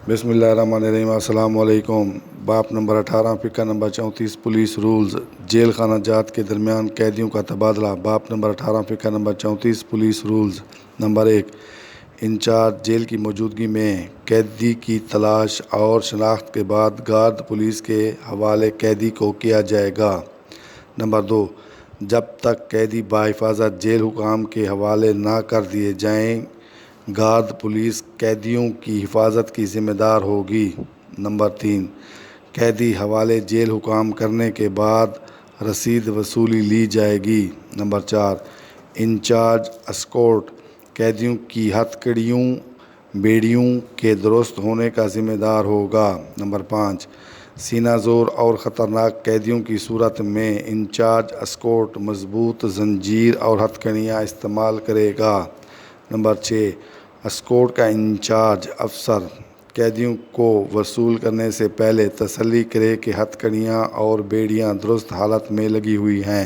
بسم اللہ الرحمن الرحیم۔ السلام علیکم۔ باب نمبر 18، فقہ نمبر 34، پولیس رولز، جیل خانہ جات کے درمیان قیدیوں کا تبادلہ۔ باب نمبر 18، فقہ number 34، police rules. Number 1، in charge jail کی موجودگی میں قیدی کی تلاش اور شناخت کے بعد گارد پولیس کے حوالے قیدی کو کیا جائے گا۔ نمبر 2، جب تک قیدی بحفاظت جیل حکام کے حوالے نہ کر دیے جائیں گارد پولیس قیدیوں کی حفاظت کی ذمہ دار ہوگی۔ نمبر 3، قیدی حوالے جیل حکام کرنے کے بعد رسید وصولی لی جائے گی۔ نمبر 4، انچارج اسکورٹ قیدیوں کی ہتھ کڑیوں بیڑیوں کے درست ہونے کا ذمہ دار ہوگا۔ نمبر 5، سینہ زور اور خطرناک قیدیوں کی صورت میں انچارج اسکورٹ مضبوط زنجیر اور ہتھ کڑیاں استعمال کرے گا۔ نمبر 6، اسکورٹ کا انچارج افسر قیدیوں کو وصول کرنے سے پہلے تسلی کرے کہ ہتھ کڑیاں اور بیڑیاں درست حالت میں لگی ہوئی ہیں۔